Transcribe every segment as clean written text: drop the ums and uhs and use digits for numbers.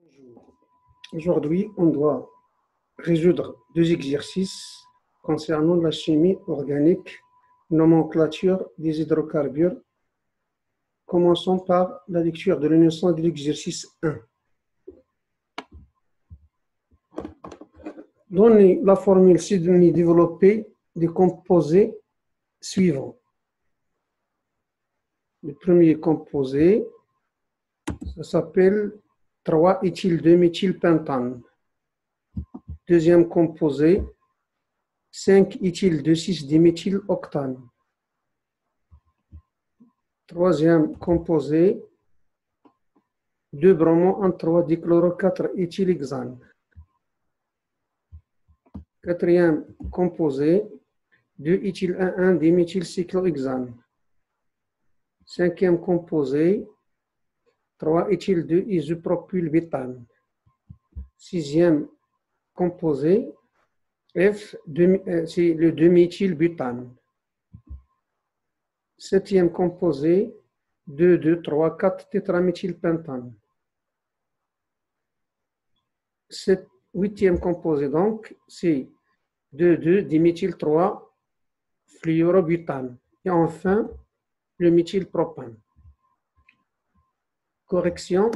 Bonjour. Aujourd'hui, on doit résoudre deux exercices concernant la chimie organique, nomenclature des hydrocarbures. Commençons par la lecture de la leçon de l'exercice 1. Donnez la formule ci-donnée développée des composés suivants. Le premier composé, ça s'appelle 3-éthyl-2-méthylpentane. Deuxième composé, 5-éthyl-2,6-diméthyloctane. Troisième composé, 2-bromo-1,3-dichloro-4-éthylhexane. Quatrième composé, 2-éthyl-1,1-diméthylcyclohexane. Cinquième composé, 3-éthyl-2-isopropylbétane. Sixième composé, F, c'est le 2-méthylbutane. Septième composé, 2,2,3,4 tétraméthylpentane. Huitième composé, donc, c'est 2,2-diméthyl-3 fluorobutane. Et enfin, le méthylpropane. Correction.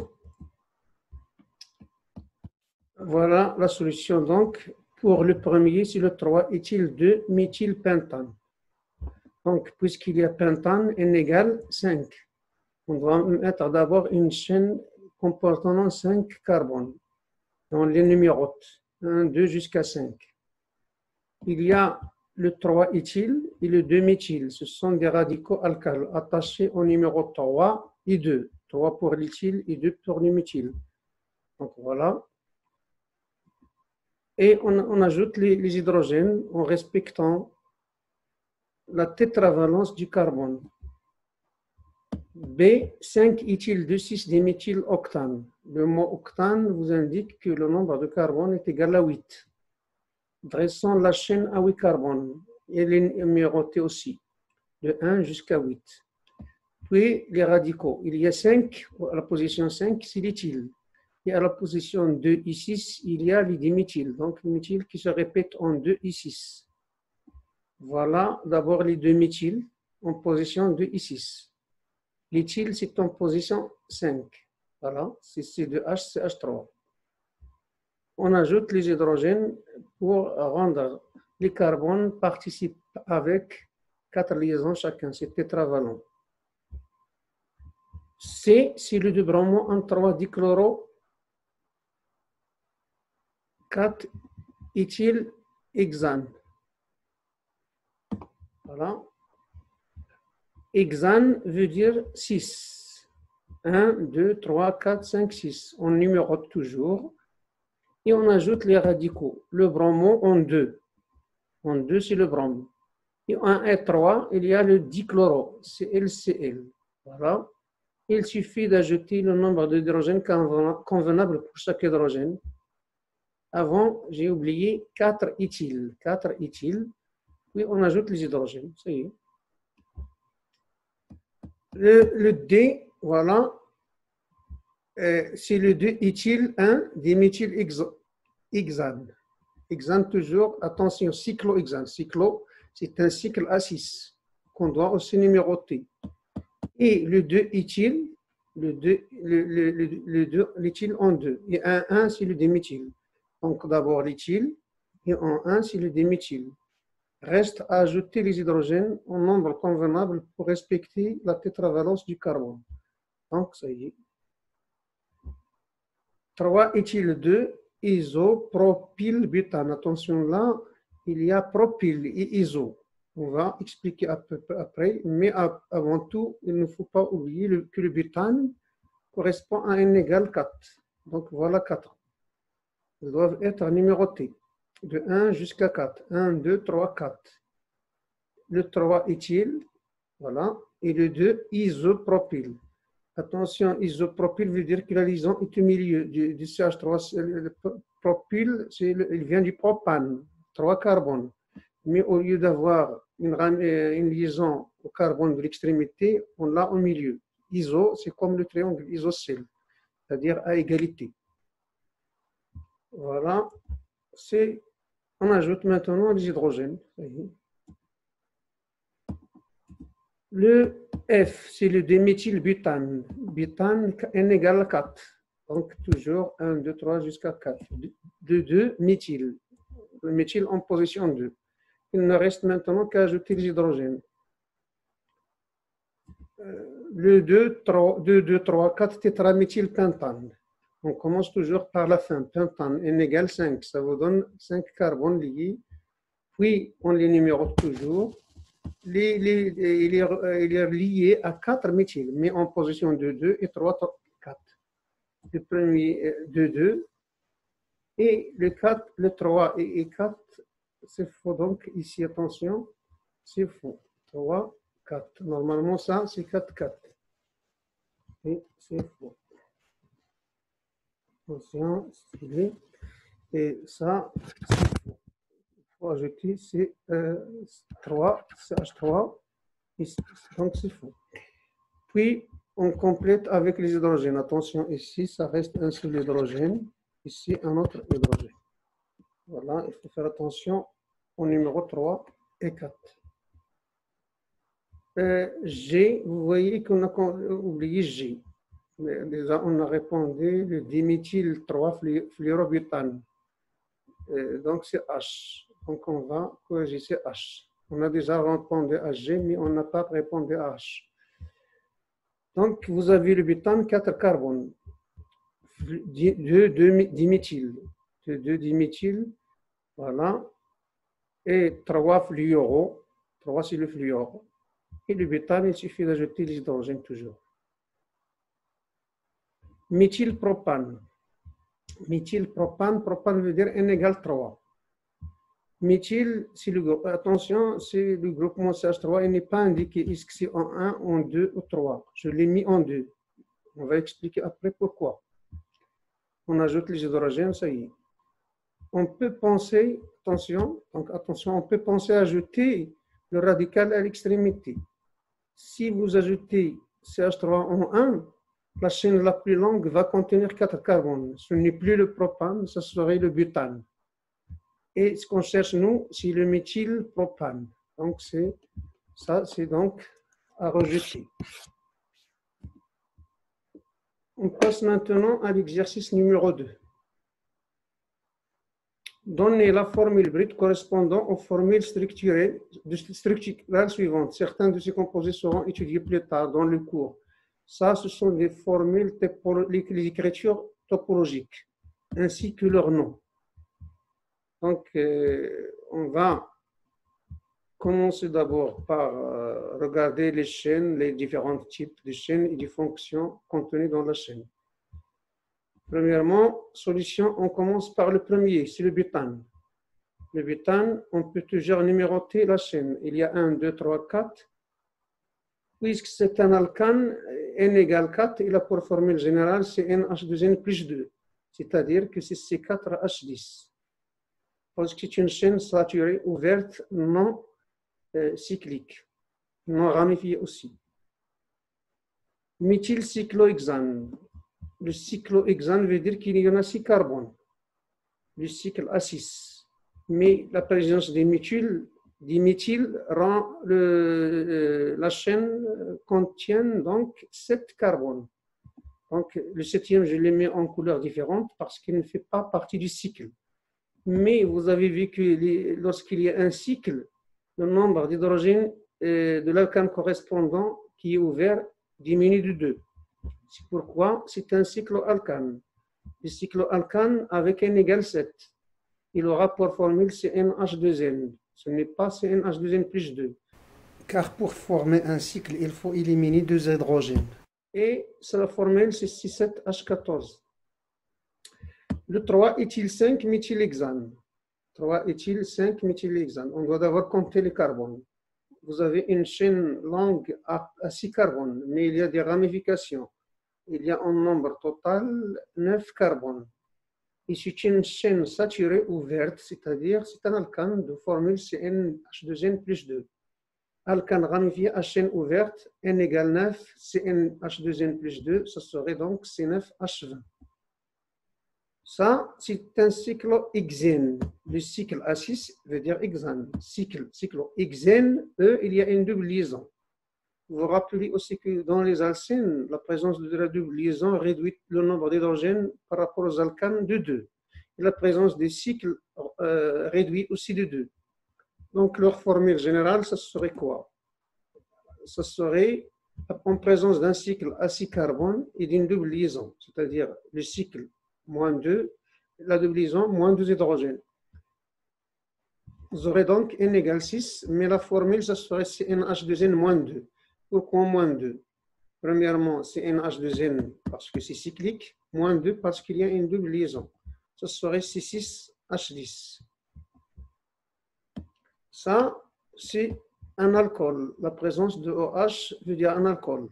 Voilà la solution, donc, pour le premier, c'est le 3-éthyl-2-méthylpentane. Donc, puisqu'il y a pentane, n égale 5. On doit mettre d'abord une chaîne comportant 5 carbones dans les numérotes, 1, 2 jusqu'à 5. Il y a le 3-éthyl et le 2-méthyl. Ce sont des radicaux alcals attachés au numéro 3 et 2. 3 pour l'éthyl et 2 pour le méthyle. Donc voilà. Et on ajoute les hydrogènes en respectant la tétravalence du carbone. B, 5-éthyl-2,6-diméthyloctane. Le mot octane vous indique que le nombre de carbone est égal à 8. Dressons la chaîne à 8 carbones. Elle est numérotée aussi, de 1 jusqu'à 8. Puis les radicaux. Il y a 5, à la position 5, c'est l'éthyle. Et à la position 2 et 6, il y a les diméthyls. Donc le méthyle qui se répète en 2 et 6. Voilà d'abord les deux méthyls en position 2 et 6. L'éthyle, c'est en position 5. Voilà, c'est C2H, CH3. On ajoute les hydrogènes pour rendre les carbones participent avec 4 liaisons chacun. C'est tétravalent. C, c'est le 2-bromo-1,3-dichloro 4-éthylhexane. Voilà. Hexane veut dire 6. 1, 2, 3, 4, 5, 6. On numérote toujours. Et on ajoute les radicaux. Le bromo en 2. En 2, c'est le bromo. Et en E3, il y a le dichloro, ClCl. Voilà. Il suffit d'ajouter le nombre d'hydrogènes convenable pour chaque hydrogène. Avant, j'ai oublié 4 éthyl. 4 éthyl. Puis on ajoute les hydrogènes. Ça y est. Le D, voilà, c'est le 2-éthyl-1-diméthylhexane. Hexane toujours, attention, cyclohexane. Cyclo, c'est un cycle à 6 qu'on doit aussi numéroter. Et le 2-éthyl, l'éthyl en 2. Et un 1, c'est le diméthyle. Donc d'abord l'éthyl, et en 1, c'est le diméthyle. Reste à ajouter les hydrogènes en nombre convenable pour respecter la tétravalence du carbone. Donc, ça y est. 3-éthyl-2 isopropylbutane. Attention là, il y a propyl et iso. On va expliquer après, mais avant tout, il ne faut pas oublier que le butane correspond à n égale 4. Donc voilà 4. Ils doivent être numérotés de 1 jusqu'à 4. 1, 2, 3, 4. Le 3-éthyl, voilà, et le 2 isopropyl. Attention, isopropyl veut dire que la liaison est au milieu du CH3. Le propyl, il vient du propane, 3 carbones. Mais au lieu d'avoir une liaison au carbone de l'extrémité, on l'a au milieu. Iso, c'est comme le triangle isocèle, c'est-à-dire à égalité. Voilà. On ajoute maintenant les hydrogènes. Le F, c'est le déméthylbutane. Butane, N égale 4. Donc, toujours 1, 2, 3 jusqu'à 4. 2, méthyle. Le méthyle en position 2. Il ne reste maintenant qu'à ajouter les hydrogènes. Le 2, 3, 4 tétraméthylpentane. On commence toujours par la fin. Pentane, N égale 5. Ça vous donne 5 carbones liés. Puis, on les numérote toujours. Il est lié à 4 méthyles, mais en position de 2 et 3, 4. Le premier 2, et le 4, le 3 et 4, c'est faux. Donc, ici, attention, c'est faux. 3, 4. Normalement, ça, c'est 4, 4. Et c'est faux. Attention, stylé. Et ça, c'est faux. Il faut ajouter C3, CH3. Donc, c'est faux. Puis, on complète avec les hydrogènes. Attention, ici, ça reste un seul hydrogène. Ici, un autre hydrogène. Voilà, il faut faire attention au numéro 3 et 4. G, vous voyez qu'on a oublié G. Mais déjà, on a répondu le diméthyl 3 fluorobutane. Donc, c'est H. Donc, on va corriger, c'est H. On a déjà répondu à G, mais on n'a pas répondu à H. Donc, vous avez le butane, 4 carbones. 2 diméthyl. 2 diméthyl. Voilà. Et 3 fluoro. 3, c'est le fluor. Et le butane, il suffit d'ajouter les hydrogènes toujours. Méthylpropane. Méthylpropane, propane veut dire N égale 3. Méthyl, c'est le groupe. Attention, c'est le groupement CH3. Il n'est pas indiqué est-ce que c'est en 1, en 2 ou 3. Je l'ai mis en 2. On va expliquer après pourquoi. On ajoute les hydrogènes, ça y est. On peut penser, attention, on peut penser à ajouter le radical à l'extrémité. Si vous ajoutez CH3 en 1, la chaîne la plus longue va contenir 4 carbones. Ce n'est plus le propane, ce serait le butane. Et ce qu'on cherche, nous, c'est le méthylpropane. Donc, c'est donc à rejeter. On passe maintenant à l'exercice numéro 2. Donnez la formule brute correspondant aux formules structurales suivantes. Certains de ces composés seront étudiés plus tard dans le cours. Ça, ce sont des formules, les écritures topologiques, ainsi que leur nom. Donc, on va commencer d'abord par regarder les chaînes, les différents types de chaînes et des fonctions contenues dans la chaîne. Premièrement, solution, on commence par le premier, c'est le butane. Le butane, on peut toujours numéroter la chaîne. Il y a 1, 2, 3, 4. Puisque c'est un alcane, N égale 4, et la pour formule générale, c'est NH2N plus 2. C'est-à-dire que c'est C4H10. Parce que c'est une chaîne saturée, ouverte, non cyclique, non ramifiée aussi. Méthylcyclohexane. Le cyclohexane veut dire qu'il y en a 6 carbones. Le cycle A6. Mais la présence des méthyl rend la chaîne contient donc 7 carbones. Donc, le 7e, je l'ai mis en couleur différente parce qu'il ne fait pas partie du cycle. Mais vous avez vu que lorsqu'il y a un cycle, le nombre d'hydrogène de l'alcane correspondant qui est ouvert diminue de 2. C'est pourquoi c'est un cycloalcane. Le cycloalcane avec N égale 7. Il aura pour formule CnH2n. Ce n'est pas CnH2n plus 2. Car pour former un cycle, il faut éliminer 2 hydrogènes. Et la formule, c'est C7H14. Le 3-éthyle-5 méthylhexane. 3-éthyle-5-méthylhexane. On doit d'abord compter les carbones. Vous avez une chaîne longue à 6 carbones, mais il y a des ramifications. Il y a un nombre total 9 carbones. Et c'est une chaîne saturée ouverte, c'est-à-dire c'est un alcane de formule CnH2n plus 2. Alcane ramifié à chaîne ouverte, N égale 9, CnH2n plus 2, ce serait donc C9H20. Ça, c'est un cycle hexène. Le cycle A6 veut dire hexane. Cycle hexène, il y a une double liaison. Vous vous rappelez aussi que dans les alcènes, la présence de la double liaison réduit le nombre d'hydrogènes par rapport aux alcanes de 2. Et la présence des cycles réduit aussi de 2. Donc, leur formule générale, ça serait quoi? Ça serait en présence d'un cycle acide-carbone et d'une double liaison, c'est-à-dire le cycle moins 2, la double liaison moins 2 hydrogènes. Vous aurez donc N égale 6, mais la formule, ça serait CnH2n moins 2. Pourquoi moins 2? Premièrement, c'est NH2n parce que c'est cyclique, moins 2 parce qu'il y a une double liaison. Ça serait C6H10. Ça, c'est un alcool. La présence de OH veut dire un alcool.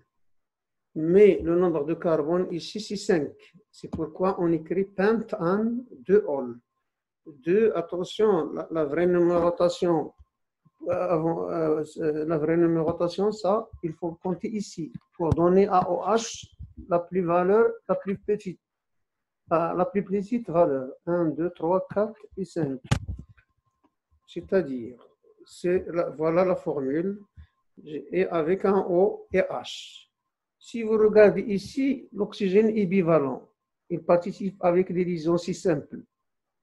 Mais le nombre de carbone ici, c'est 5. C'est pourquoi on écrit pentane 2-ol. 2, attention, la vraie numérotation. La vraie numérotation, ça, il faut compter ici pour donner à OH la plus petite valeur. 1, 2, 3, 4 et 5. C'est-à-dire, voilà la formule, et avec un O et H. Si vous regardez ici, l'oxygène est bivalent. Il participe avec des liaisons si simples.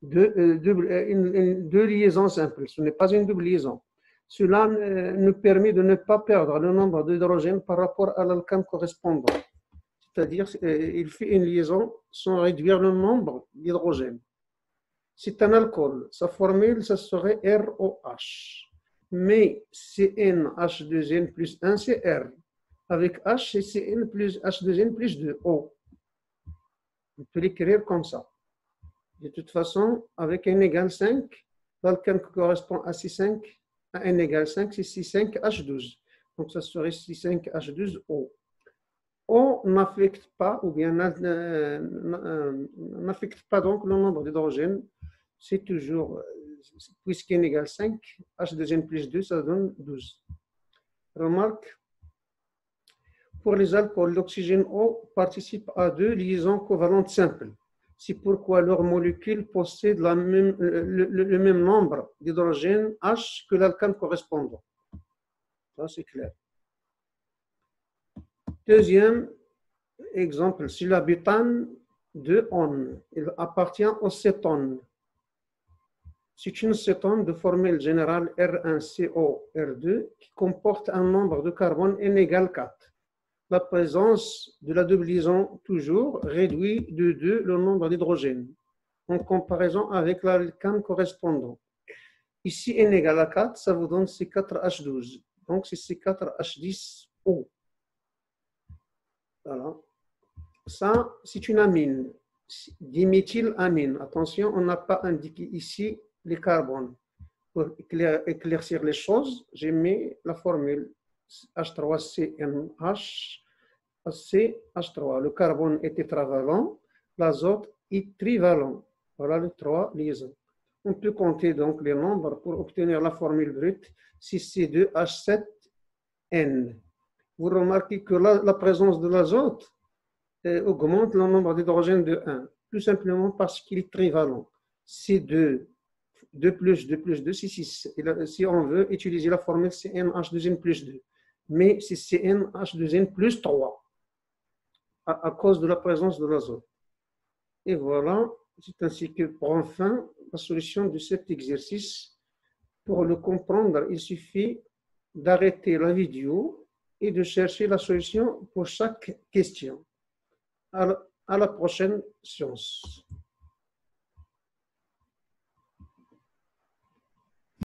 Deux liaisons simples, ce n'est pas une double liaison. Cela nous permet de ne pas perdre le nombre d'hydrogènes par rapport à l'alcane correspondant. C'est-à-dire, il fait une liaison sans réduire le nombre d'hydrogènes. C'est un alcool. Sa formule, ça serait ROH. Mais CnH2n plus 1, c'est R. Avec H, c'est Cn plus H2n plus 2, O. On peut l'écrire comme ça. De toute façon, avec n égale 5, l'alcane qui correspond à C5, à n égale 5, c'est C5H12. Donc, ça serait C5H12O. O n'affecte pas, ou bien n'affecte pas donc le nombre d'hydrogènes. C'est toujours, puisqu'n égale 5, H2n plus 2, ça donne 12. Remarque, pour les alcools, l'oxygène O participe à 2 liaisons covalentes simples. C'est pourquoi leurs molécules possèdent le même nombre d'hydrogènes H que l'alcane correspondant. Ça, c'est clair. Deuxième exemple, c'est la butane 2-on. Il appartient au cétone. C'est une cétone de formule générale R1COR2 qui comporte un nombre de carbone n égale 4. La présence de la double liaison toujours réduit de 2 le nombre d'hydrogènes en comparaison avec l'alcane correspondant. Ici, n égale à 4, ça vous donne C4H12. Donc, c'est C4H10O. Voilà. Ça, c'est une amine, diméthylamine. Attention, on n'a pas indiqué ici les carbones. Pour éclaircir les choses, j'ai mis la formule H3CNH, CH3. Le carbone est tétravalent, l'azote est trivalent. Voilà les 3 liaisons. On peut compter donc les nombres pour obtenir la formule brute, c'est C2H7N. Vous remarquez que la présence de l'azote augmente le nombre d'hydrogènes de 1, tout simplement parce qu'il est trivalent. C2, 2 plus 2 plus 2, c'est 6. Si on veut utiliser la formule CnH2n plus 2, mais c'est CnH2n plus 3 à cause de la présence de l'azote. Et voilà, c'est ainsi que prend fin la solution de cet exercice. Pour le comprendre, il suffit d'arrêter la vidéo et de chercher la solution pour chaque question. À la prochaine séance.